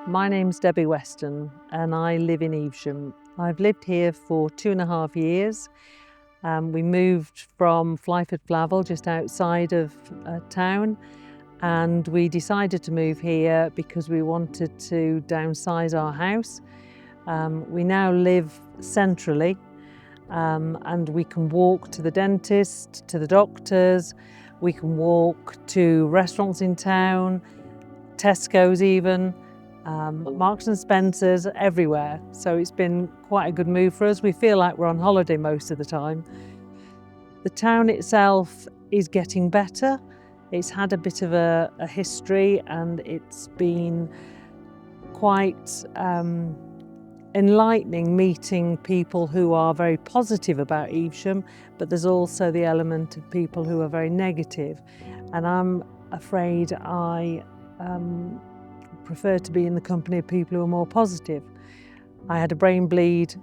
My name's Debbie Weston and I live in Evesham. I've lived here for 2.5 years. We moved from Flyford Flavel, just outside of town, and we decided to move here because we wanted to downsize our house. We now live centrally and we can walk to the dentist, to the doctors, we can walk to restaurants in town, Tesco's even, Marks and Spencer's, everywhere. So it's been quite a good move for us. We feel like we're on holiday most of the time. The town itself is getting better. It's had a bit of a history and it's been quite enlightening meeting people who are very positive about Evesham, but there's also the element of people who are very negative. And I'm afraid I prefer to be in the company of people who are more positive. I had a brain bleed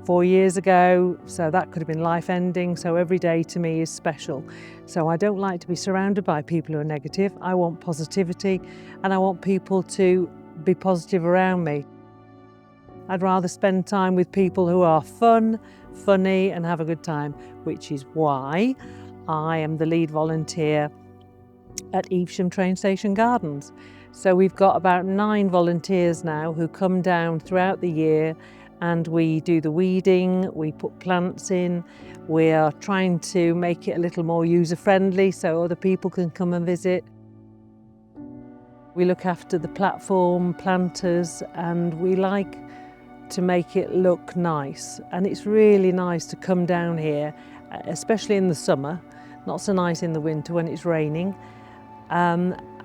4 years ago, so that could have been life-ending, so every day to me is special. So I don't like to be surrounded by people who are negative. I want positivity and I want people to be positive around me. I'd rather spend time with people who are fun, funny and have a good time, which is why I am the lead volunteer at Evesham Train Station Gardens. So we've got about 9 volunteers now who come down throughout the year and we do the weeding, we put plants in, we are trying to make it a little more user-friendly so other people can come and visit. We look after the platform, planters, and we like to make it look nice. And it's really nice to come down here, especially in the summer, not so nice in the winter when it's raining.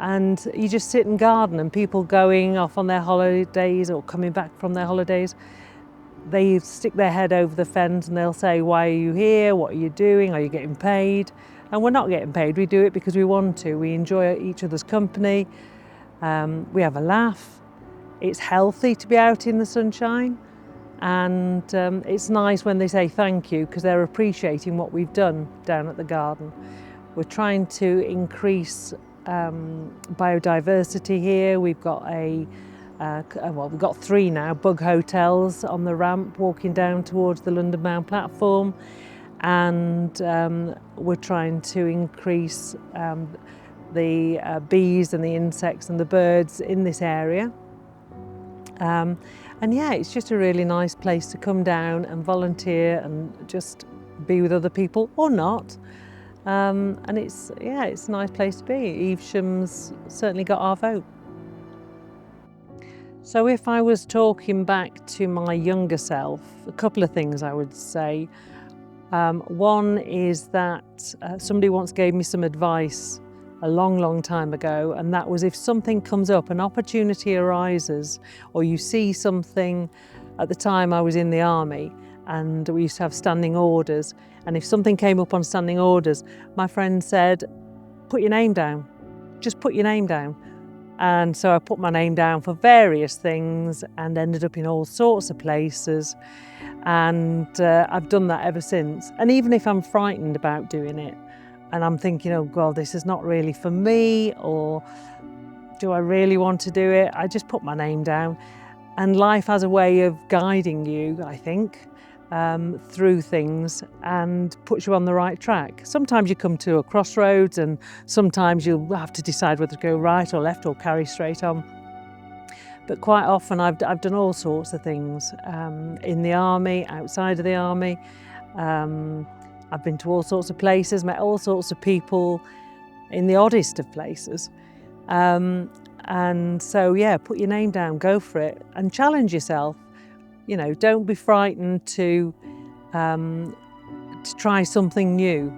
And you just sit and garden, and people going off on their holidays or coming back from their holidays, they stick their head over the fence and they'll say, why are you here? What are you doing? Are you getting paid? And we're not getting paid, we do it because we want to. We enjoy each other's company, we have a laugh. It's healthy to be out in the sunshine, and it's nice when they say thank you because they're appreciating what we've done down at the garden. We're trying to increase biodiversity here. We've got we've got 3 now, bug hotels on the ramp walking down towards the London Bound platform, and we're trying to increase the bees and the insects and the birds in this area. And yeah, it's just a really nice place to come down and volunteer and just be with other people or not. And it's a nice place to be. Evesham's certainly got our vote. So if I was talking back to my younger self, a couple of things I would say. One is that somebody once gave me some advice a long time ago, and that was if something comes up, an opportunity arises, or you see something. At the time I was in the army and we used to have standing orders, and if something came up on standing orders, my friend said, put your name down, just put your name down. And so I put my name down for various things and ended up in all sorts of places, and I've done that ever since. And even if I'm frightened about doing it and I'm thinking, oh God, this is not really for me, or do I really want to do it? I just put my name down. And life has a way of guiding you, I think, through things and puts you on the right track. Sometimes you come to a crossroads and sometimes you'll have to decide whether to go right or left or carry straight on. But quite often I've done all sorts of things, in the army, outside of the army. I've been to all sorts of places, met all sorts of people in the oddest of places. And so, yeah, put your name down, go for it and challenge yourself. You know, don't be frightened to try something new.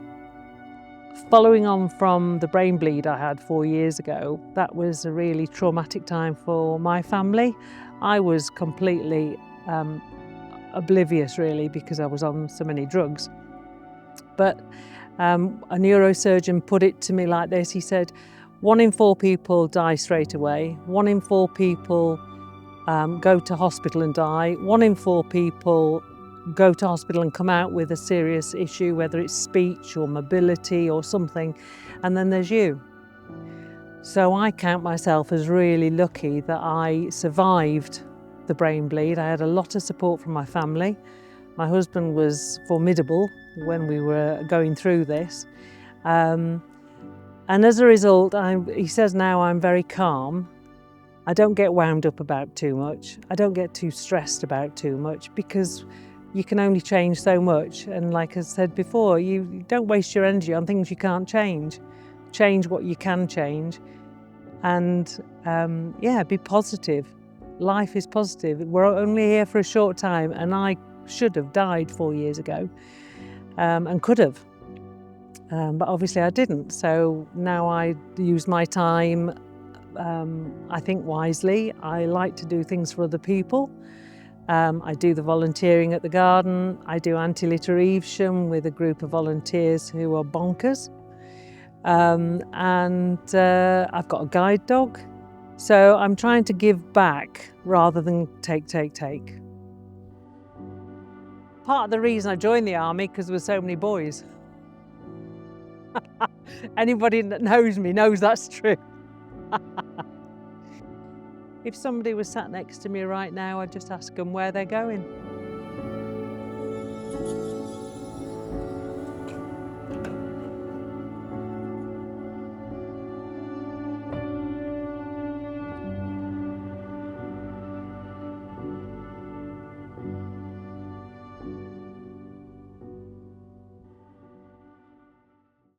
Following on from the brain bleed I had 4 years ago, that was a really traumatic time for my family. I was completely oblivious really because I was on so many drugs. But a neurosurgeon put it to me like this. He said, 1 in 4 people die straight away. 1 in 4 people go to hospital and die. 1 in 4 people go to hospital and come out with a serious issue, whether it's speech or mobility or something. And then there's you. So I count myself as really lucky that I survived the brain bleed. I had a lot of support from my family. My husband was formidable when we were going through this. And as a result, he says now I'm very calm. I don't get wound up about too much. I don't get too stressed about too much, because you can only change so much. And like I said before, you don't waste your energy on things you can't change. Change what you can change. And yeah, be positive. Life is positive. We're only here for a short time, and I should have died 4 years ago and could have. But obviously I didn't. So now I use my time, I think, wisely. I like to do things for other people. I do the volunteering at the garden. I do anti-litter Evesham with a group of volunteers who are bonkers. I've got a guide dog. So I'm trying to give back rather than take. Part of the reason I joined the army, because there were so many boys. Anybody that knows me knows that's true. If somebody was sat next to me right now, I'd just ask them where they're going.